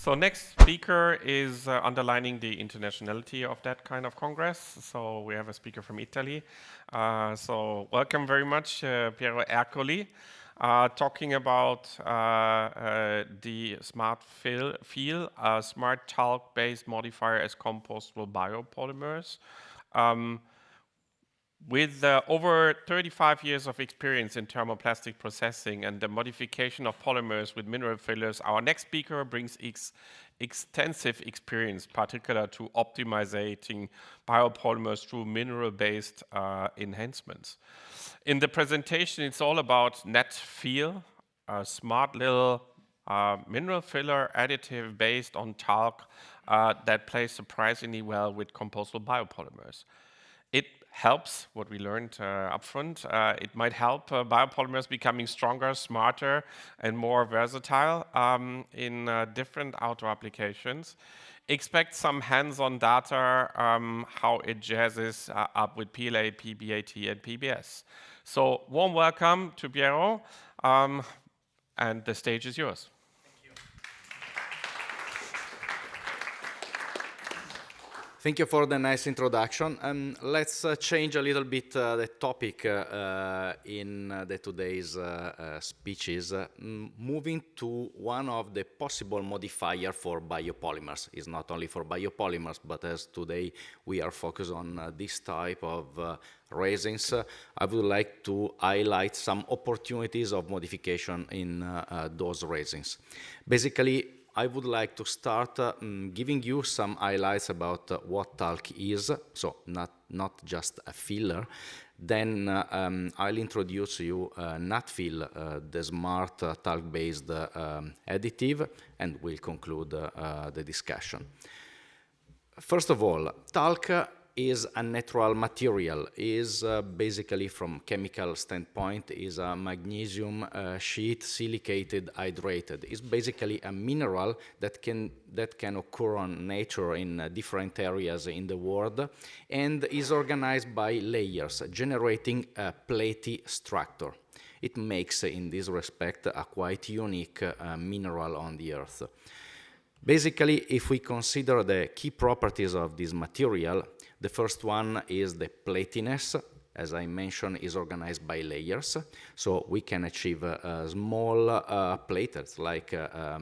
So next speaker is underlining the internationality of that kind of congress. So we have a speaker from Italy. So welcome very much, Piero Ercoli, talking about the smart feel, smart talc-based modifier as compostable biopolymers. With over 35 years of experience in thermoplastic processing and the modification of polymers with mineral fillers, our next speaker brings extensive experience, particular to optimizing biopolymers through mineral-based enhancements. In the presentation, it's all about NatFeel, a smart little mineral filler additive based on talc that plays surprisingly well with compostable biopolymers. It helps what we learned upfront. It might help biopolymers becoming stronger, smarter, and more versatile in different outdoor applications. Expect some hands-on data, how it jazzes up with PLA, PBAT, and PBS. So warm welcome to Piero, and the stage is yours. Thank you for the nice introduction. Let's change a little bit the topic in the today's speeches, moving to one of the possible modifier for biopolymers. It's not only for biopolymers, but as today we are focused on this type of resins, I would like to highlight some opportunities of modification in those resins. Basically, I would like to start giving you some highlights about what talc is, so not just a filler. Then I'll introduce you NatFeel, the smart talc-based additive, and we'll conclude the discussion. First of all, talc is a natural material, is basically from chemical standpoint, is a magnesium sheet silicated hydrated. It's basically a mineral that can occur on nature in different areas in the world and is organized by layers, generating a platy structure. It makes, in this respect, a quite unique mineral on the Earth. Basically, if we consider the key properties of this material, the first one is the platiness. As I mentioned, is organized by layers, so we can achieve small platelets, like a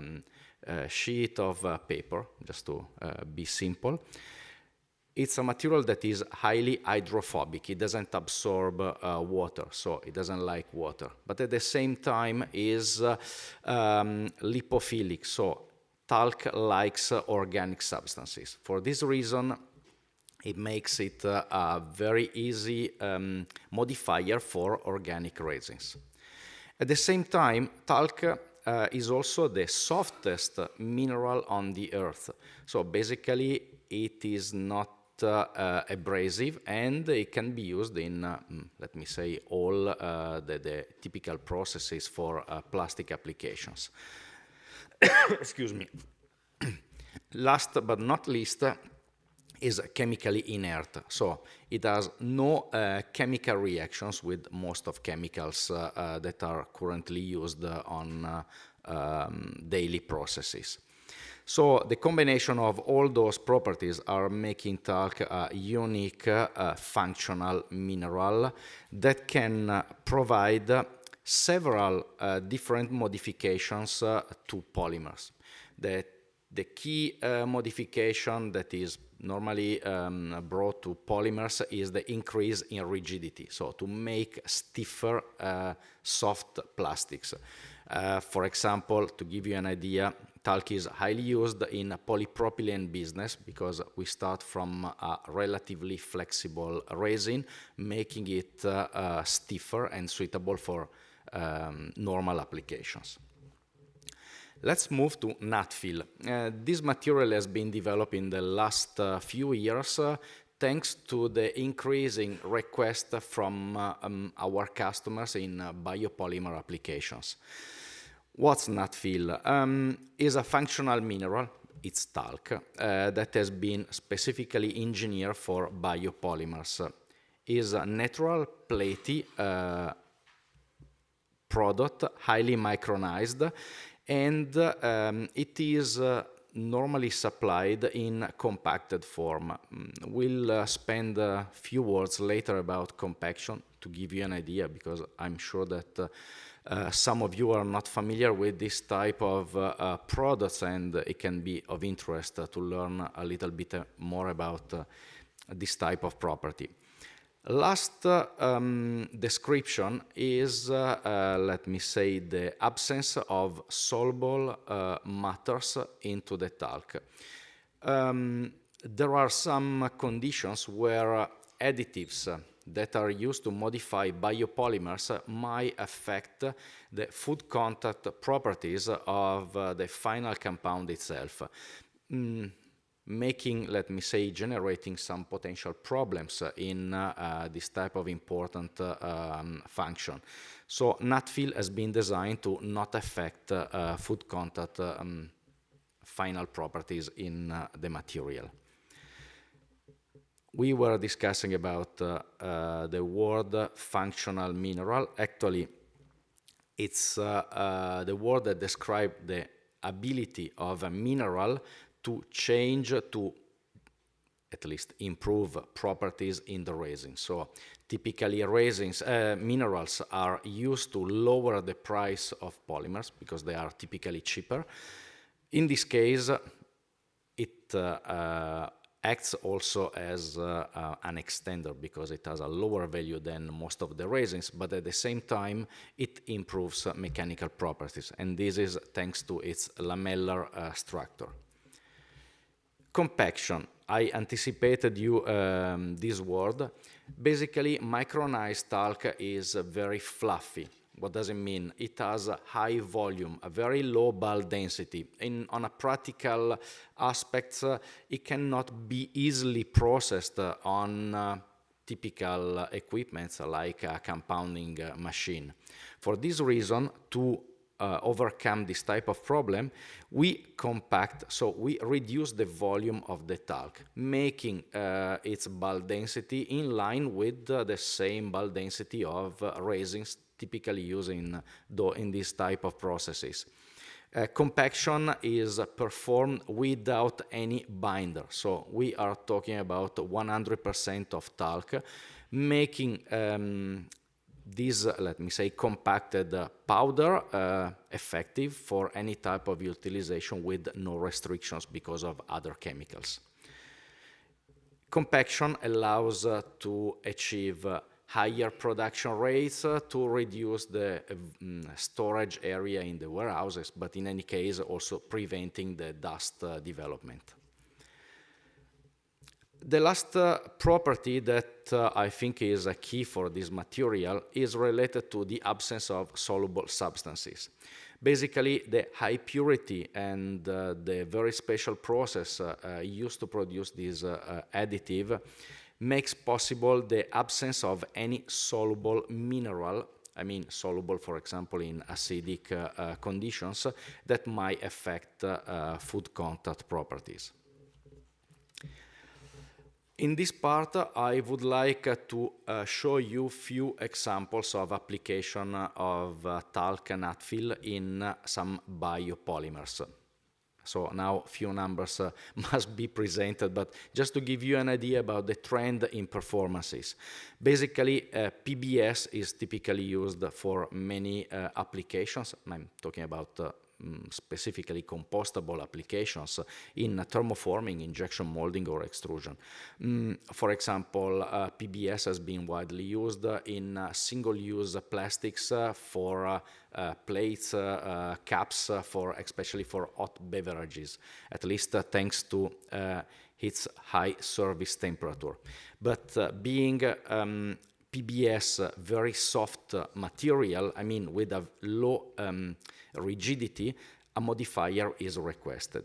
sheet of paper, just to be simple. It's a material that is highly hydrophobic. It doesn't absorb water, so it doesn't like water. But at the same time is lipophilic, so talc likes organic substances. For this reason, it makes it a very easy modifier for organic resins. At the same time, talc is also the softest mineral on the Earth. So basically, it is not abrasive, and it can be used in, let me say, all the typical processes for plastic applications. Excuse me. Last but not least, is chemically inert, so it has no chemical reactions with most of chemicals that are currently used on daily processes. So the combination of all those properties are making talc a unique functional mineral that can provide several different modifications to polymers. The key modification that is normally brought to polymers is the increase in rigidity, so to make stiffer soft plastics. For example, to give you an idea, talc is highly used in polypropylene business because we start from a relatively flexible resin, making it stiffer and suitable for normal applications. Let's move to NatFeel. This material has been developed in the last few years thanks to the increasing request from our customers in biopolymer applications. What's NatFeel? Is a functional mineral, it's talc, that has been specifically engineered for biopolymers. Is a natural platy product, highly micronized, and it is normally supplied in compacted form. We'll spend a few words later about compaction to give you an idea, because I'm sure that some of you are not familiar with this type of products, and it can be of interest to learn a little bit more about this type of property. Last description is, let me say, the absence of soluble matters into the talc. There are some conditions where additives that are used to modify biopolymers might affect the food contact properties of the final compound itself, making, let me say, generating some potential problems in this type of important function. So NatFeel has been designed to not affect food contact final properties in the material. We were discussing about the word functional mineral. Actually, it's the word that describes the ability of a mineral to change, to at least improve properties in the resin. So typically resins, minerals are used to lower the price of polymers because they are typically cheaper. In this case, it acts also as an extender because it has a lower value than most of the resins, but at the same time it improves mechanical properties, and this is thanks to its lamellar structure. Compaction. I anticipated you this word. Basically, micronized talc is very fluffy. What does it mean? It has a high volume, a very low bulk density. On a practical aspect, it cannot be easily processed on typical equipments like a compounding machine. For this reason, to overcome this type of problem, we compact, so we reduce the volume of the talc, making its bulk density in line with the same bulk density of resins typically used in this type of processes. Compaction is performed without any binder, so we are talking about 100% of talc, making this, let me say, compacted powder effective for any type of utilization with no restrictions because of other chemicals. Compaction allows to achieve higher production rates to reduce the storage area in the warehouses, but in any case also preventing the dust development. The last property that I think is a key for this material is related to the absence of soluble substances. Basically, the high purity and the very special process used to produce this additive makes possible the absence of any soluble mineral, I mean soluble, for example, in acidic conditions that might affect food contact properties. In this part, I would like to show you few examples of application of talc and NatFeel in some biopolymers. So now few numbers must be presented, but just to give you an idea about the trend in performances. Basically, PBS is typically used for many applications. I'm talking about specifically compostable applications in thermoforming, injection molding, or extrusion. For example, PBS has been widely used in single-use plastics for plates, cups, especially for hot beverages, at least thanks to its high service temperature. But being PBS very soft material, I mean with a low rigidity, a modifier is requested.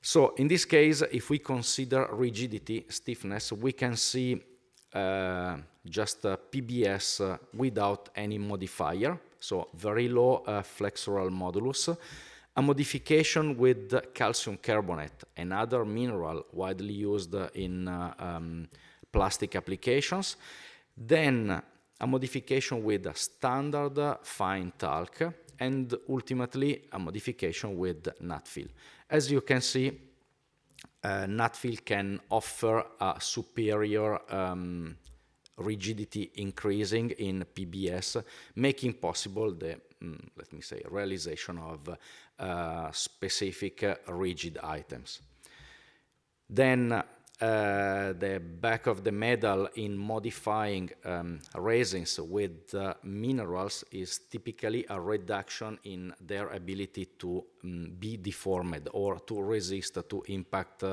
So in this case, if we consider rigidity, stiffness, we can see just PBS without any modifier, so very low flexural modulus. A modification with calcium carbonate, another mineral widely used in plastic applications. Then a modification with a standard fine talc, and ultimately a modification with NatFeel. As you can see, NatFeel can offer a superior rigidity increasing in PBS, making possible the, let me say, realization of specific rigid items. Then the back of the medal in modifying resins with minerals is typically a reduction in their ability to be deformed or to resist to impact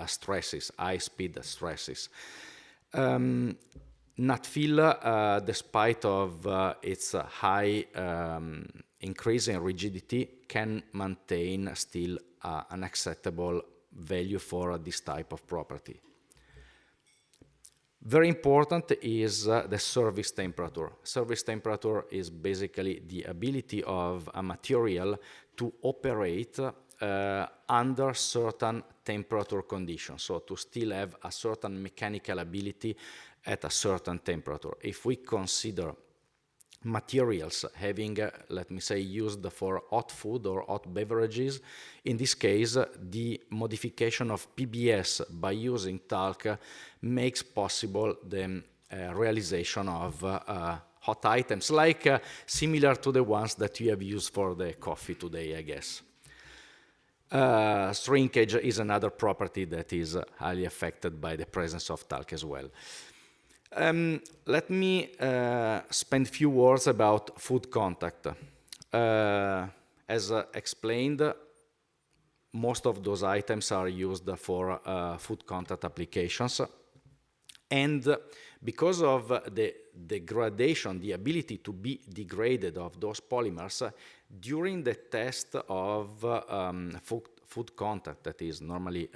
stresses, high-speed stresses. NatFeel, despite of its high increase in rigidity, can maintain still an acceptable value for this type of property. Very important is the service temperature. Service temperature is basically the ability of a material to operate under certain temperature conditions, so to still have a certain mechanical ability at a certain temperature. If we consider materials having, let me say, used for hot food or hot beverages, in this case, the modification of PBS by using talc makes possible the realization of hot items, like similar to the ones that you have used for the coffee today, I guess. Shrinkage is another property that is highly affected by the presence of talc as well. Let me spend a few words about food contact. As explained, most of those items are used for food contact applications. And because of the degradation, the ability to be degraded of those polymers, during the test of food contact that is normally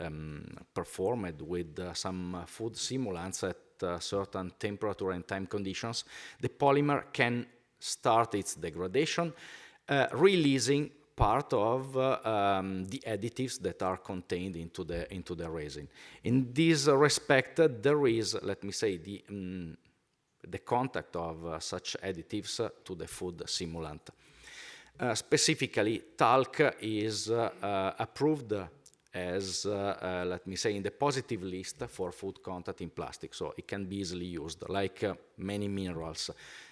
performed with some food simulants at certain temperature and time conditions, the polymer can start its degradation, releasing part of the additives that are contained into the resin. In this respect, there is, let me say, the contact of such additives to the food simulant. Specifically, talc is approved as, let me say, in the positive list for food contact in plastic, so it can be easily used, like many minerals.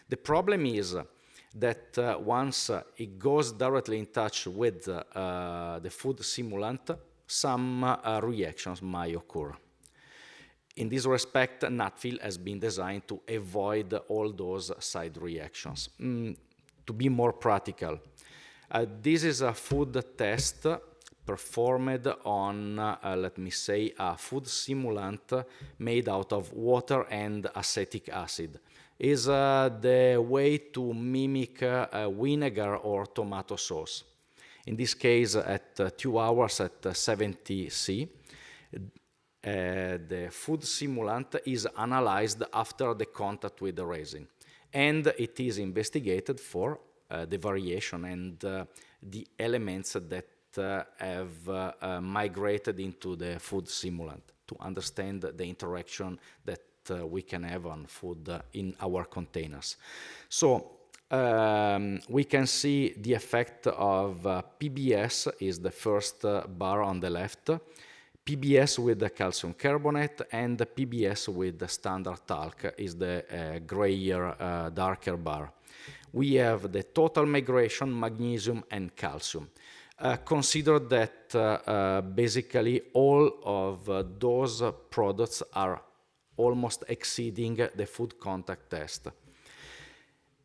The problem is that once it goes directly in touch with the food simulant, some reactions might occur. In this respect, NatFeel has been designed to avoid all those side reactions. To be more practical, this is a food test performed on, let me say, a food simulant made out of water and acetic acid. Is the way to mimic vinegar or tomato sauce. In this case, at 2 hours at 70 C, the food simulant is analyzed after the contact with the resin, and it is investigated for the variation and the elements that have migrated into the food simulant to understand the interaction that we can have on food in our containers. So we can see the effect of PBS is the first bar on the left, PBS with the calcium carbonate, and the PBS with the standard talc is the grayer, darker bar. We have the total migration, magnesium and calcium. Consider that basically all of those products are almost exceeding the food contact test.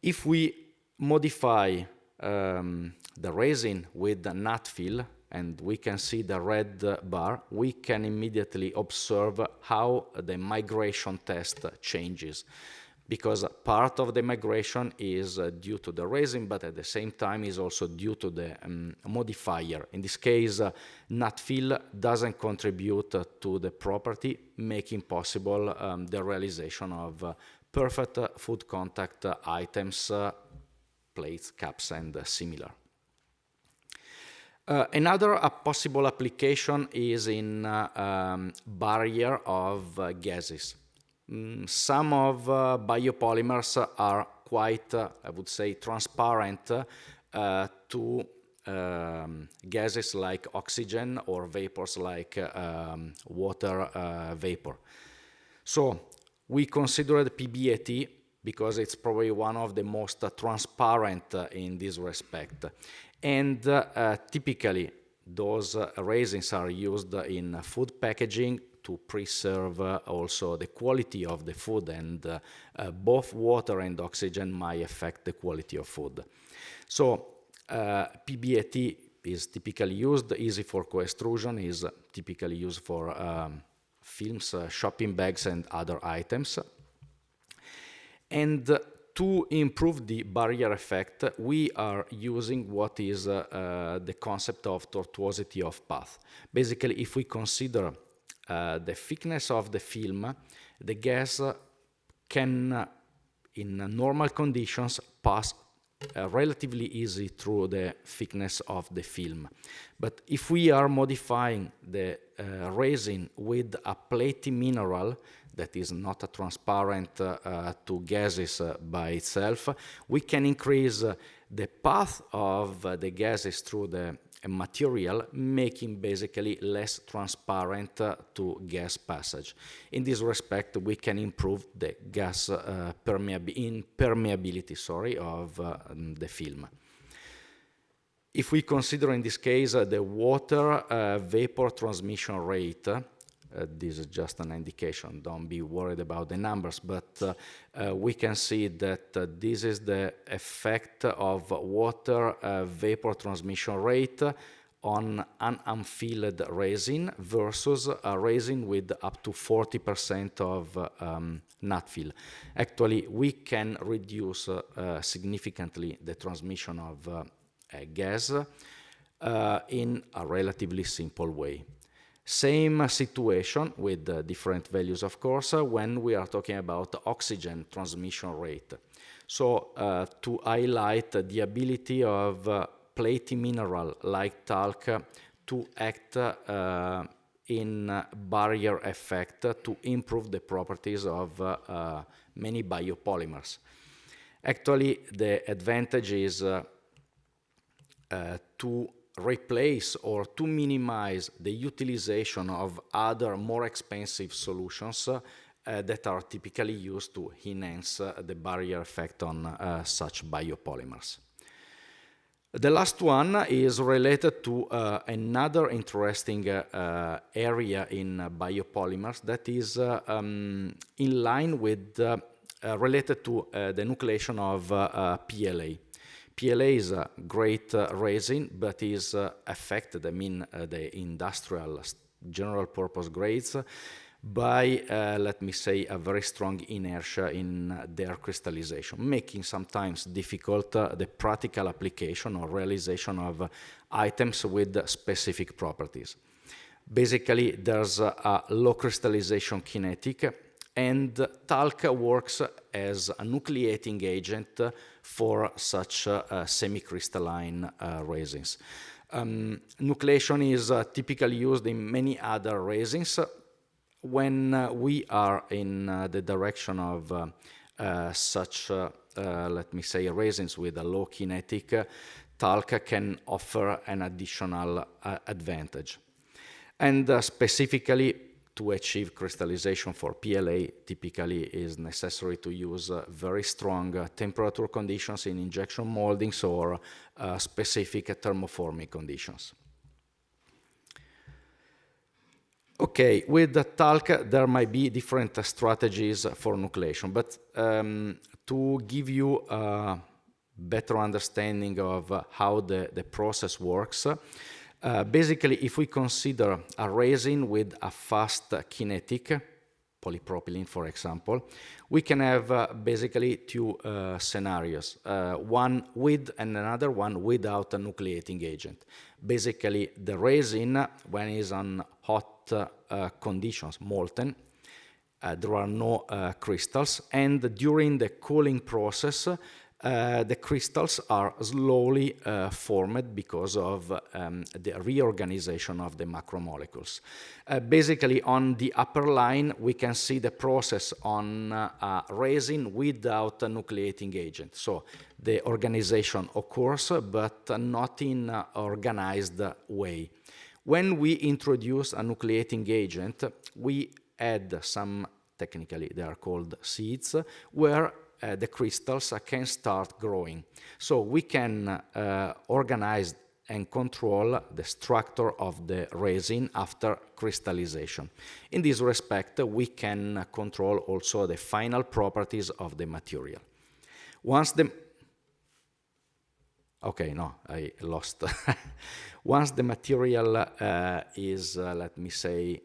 If we modify the resin with the NatFeel, and we can see the red bar, we can immediately observe how the migration test changes, because part of the migration is due to the resin, but at the same time is also due to the modifier. In this case, NatFeel doesn't contribute to the property, making possible the realization of perfect food contact items, plates, cups, and similar. Another possible application is in barrier of gases. Some of biopolymers are quite, I would say, transparent to gases like oxygen or vapors like water vapor. So we considered PBAT because it's probably one of the most transparent in this respect. And typically those resins are used in food packaging to preserve also the quality of the food, and both water and oxygen might affect the quality of food. So PBAT is typically used, easy for co-extrusion, is typically used for films, shopping bags and other items. And to improve the barrier effect, we are using what is the concept of tortuosity of path. Basically, if we consider the thickness of the film, the gas can, in normal conditions, pass relatively easy through the thickness of the film. But if we are modifying the resin with a platy mineral that is not transparent to gases by itself, we can increase the path of the gases through the material, making basically less transparent to gas passage. In this respect, we can improve the gas impermeability of the film. If we consider in this case the water vapor transmission rate, this is just an indication, don't be worried about the numbers, but we can see that this is the effect of water vapor transmission rate on an unfilled resin versus a resin with up to 40% of NatFeel. Actually, we can reduce significantly the transmission of gas in a relatively simple way. Same situation with different values, of course, when we are talking about oxygen transmission rate. So to highlight the ability of platy mineral like talc to act in barrier effect to improve the properties of many biopolymers. Actually, the advantage is to replace or to minimize the utilization of other more expensive solutions that are typically used to enhance the barrier effect on such biopolymers. The last one is related to another interesting area in biopolymers that is in line with related to the nucleation of PLA. PLA is a great resin, but is affected, the industrial general purpose grades, by, let me say, a very strong inertia in their crystallization, making sometimes difficult the practical application or realization of items with specific properties. Basically, there's a low crystallization kinetic, and talc works as a nucleating agent for such semi-crystalline resins. Nucleation is typically used in many other resins. When we are in the direction of such, let me say, resins with a low kinetic, talc can offer an additional advantage. And specifically, to achieve crystallization for PLA, typically is necessary to use very strong temperature conditions in injection moldings or specific thermoforming conditions. Okay, with the talc, there might be different strategies for nucleation, but to give you a better understanding of how the process works, basically, if we consider a resin with a fast kinetic, polypropylene, for example, we can have basically two scenarios, one with and another one without a nucleating agent. Basically, the resin, when it's on hot conditions, molten, there are no crystals, and during the cooling process, the crystals are slowly formed because of the reorganization of the macromolecules. Basically, on the upper line, we can see the process on a resin without a nucleating agent. So the organization occurs, but not in an organized way. When we introduce a nucleating agent, we add some, technically they are called seeds, where the crystals can start growing. So we can organize and control the structure of the resin after crystallization. In this respect, we can control also the final properties of the material. Once the Okay, no, I lost. Once the material is, let me say,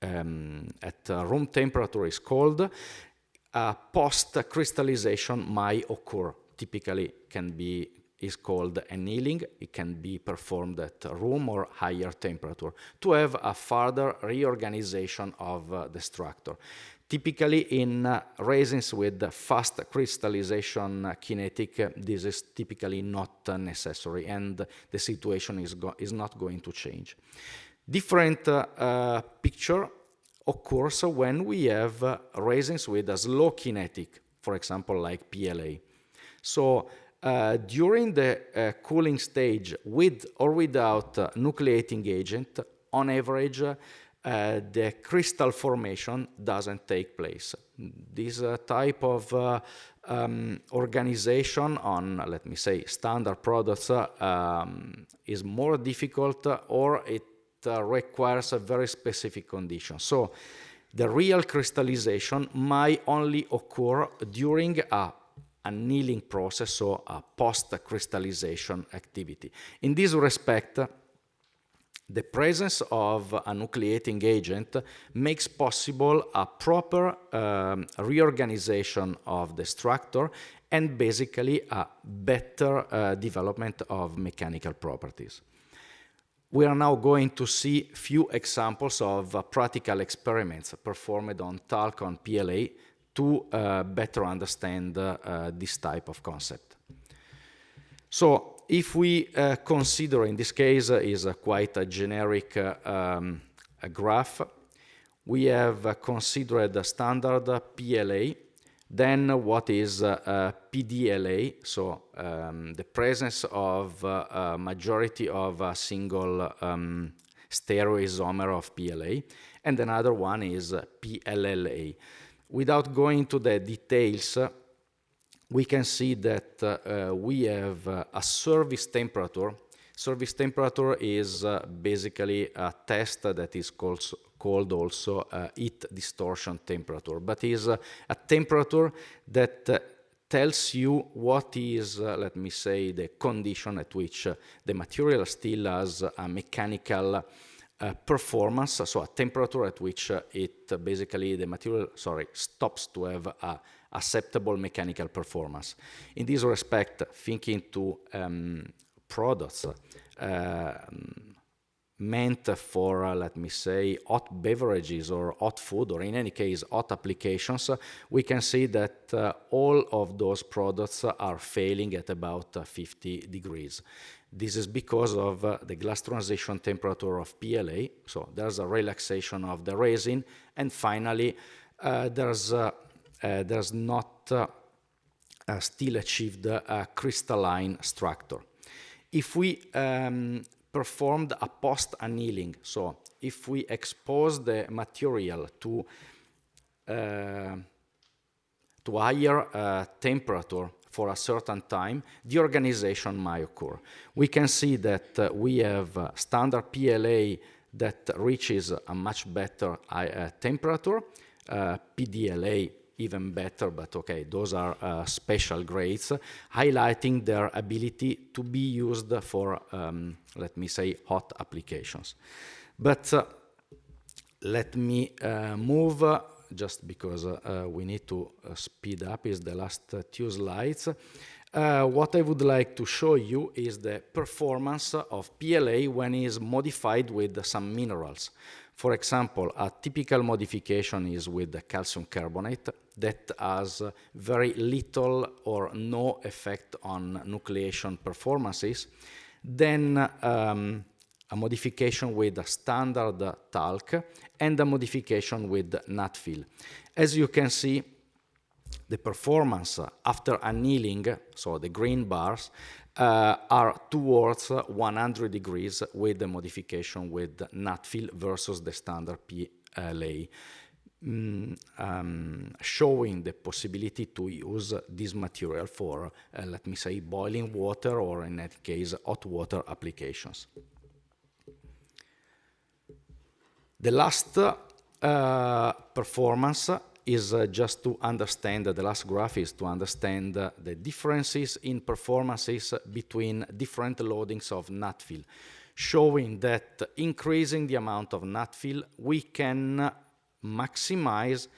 at room temperature is cold, post-crystallization might occur. Typically is called annealing. It can be performed at room or higher temperature to have a further reorganization of the structure. Typically in resins with fast crystallization kinetic, this is typically not necessary, and the situation is not going to change. Different picture occurs when we have resins with a slow kinetic, for example, like PLA. So during the cooling stage, with or without nucleating agent, on average, the crystal formation doesn't take place. This type of organization on, let me say, standard products is more difficult, or it requires a very specific condition. So the real crystallization might only occur during a annealing process, so a post-crystallization activity. In this respect, the presence of a nucleating agent makes possible a proper reorganization of the structure and basically a better development of mechanical properties. We are now going to see few examples of practical experiments performed on talc on PLA to better understand this type of concept. So, if we consider, in this case, is quite a generic graph, we have considered the standard PLA, then what is PDLA, so the presence of a majority of a single stereoisomer of PLA, and another one is PLLA. Without going to the details, we can see that we have a service temperature. Service temperature is basically a test that is called also heat distortion temperature, but is a temperature that tells you what is, let me say, the condition at which the material still has a mechanical performance, so a temperature at which it basically the material, stops to have a acceptable mechanical performance. In this respect, thinking to products meant for, let me say, hot beverages or hot food, or in any case, hot applications, we can see that all of those products are failing at about 50 degrees. This is because of the glass transition temperature of PLA, so there's a relaxation of the resin, and finally, there's not still achieved a crystalline structure. If we performed a post-annealing, so if we expose the material to higher temperature for a certain time, the organization might occur. We can see that we have standard PLA that reaches a much better temperature, PDLA even better, but okay, those are special grades, highlighting their ability to be used for, let me say, hot applications. But let me move, just because we need to speed up, is the last 2 slides. What I would like to show you is the performance of PLA when it is modified with some minerals. For example, a typical modification is with the calcium carbonate that has very little or no effect on nucleation performances. Then a modification with a standard talc and a modification with NatFeel. As you can see, the performance after annealing, so the green bars, are towards 100 degrees with the modification with NatFeel versus the standard PLA, showing the possibility to use this material for, let me say, boiling water or in that case, hot water applications. The last performance is just to understand, the last graph is to understand the differences in performances between different loadings of NatFeel, showing that increasing the amount of NatFeel, we can maximize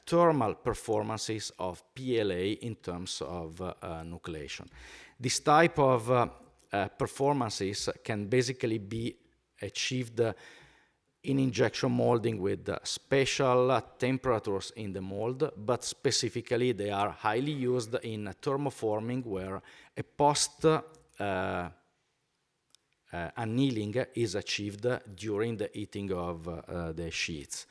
thermal performances of PLA in terms of nucleation. This type of performances can basically be achieved in injection molding with special temperatures in the mold, but specifically they are highly used in thermoforming, where a post annealing is achieved during the heating of the sheets.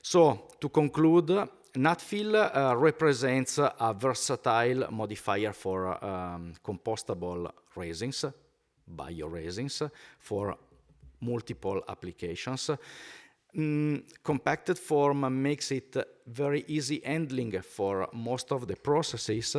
So, to conclude, NatFeel represents a versatile modifier for compostable resins, bioresins, for multiple applications. Compacted form makes it very easy handling for most of the processes,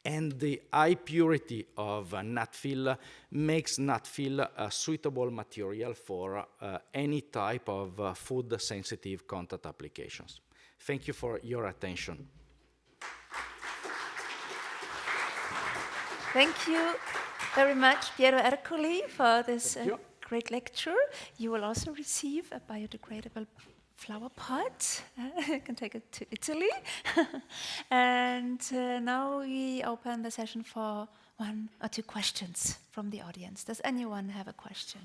and the high purity of NatFeel makes NatFeel a suitable material for any type of food-sensitive contact applications. Thank you for your attention. Thank you very much, Piero Ercoli, for this great lecture. You will also receive a biodegradable flower pot. You can take it to Italy. And now we open the session for 1 or 2 questions from the audience. Does anyone have a question?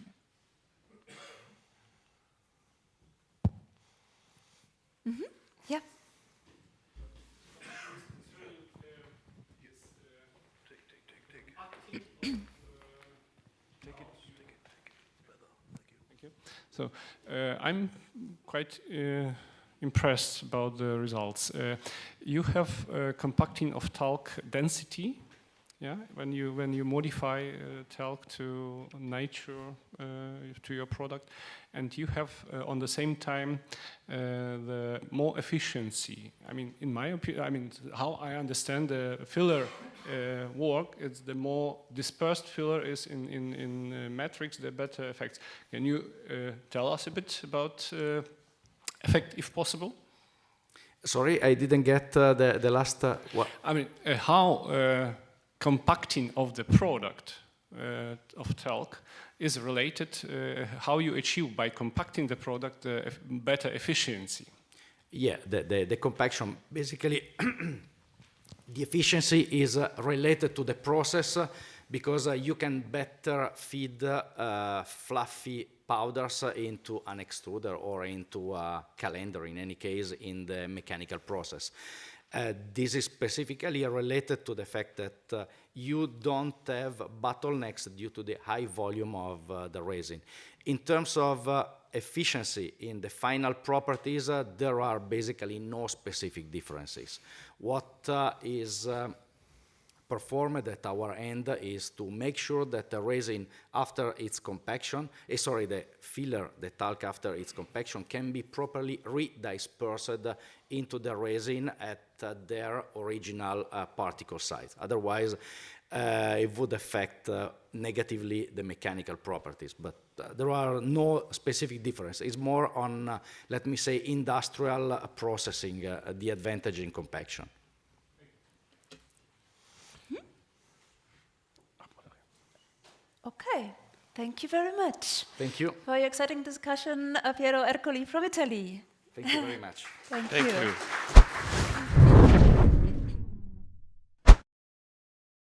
Mm-hmm. Yeah. So I'm quite impressed about the results. You have compacting of talc density, yeah. When you modify talc to nature to your product, and you have on the same time the more efficiency. I mean, in my opinion, how I understand the filler work, it's the more dispersed filler is in matrix, the better effects. Can you tell us a bit about effect, if possible? Sorry, I didn't get the last. What? I mean, how compacting of the product of talc is related, how you achieve by compacting the product better efficiency. Yeah, the compaction, basically, the efficiency is related to the process because you can better feed fluffy powders into an extruder or into a calender, in any case, in the mechanical process. This is specifically related to the fact that you don't have bottlenecks due to the high volume of the resin. In terms of efficiency in the final properties, there are basically no specific differences. What is performed at our end is to make sure that the resin after its compaction, the filler, the talc after its compaction, can be properly redispersed into the resin at their original particle size. Otherwise, it would affect negatively the mechanical properties, but there are no specific differences. It's more on, let me say, industrial processing, the advantage in compaction. Okay, thank you very much. Thank you. For your exciting discussion, Piero Ercoli from Italy. Thank you very much. Thank Thank you. you.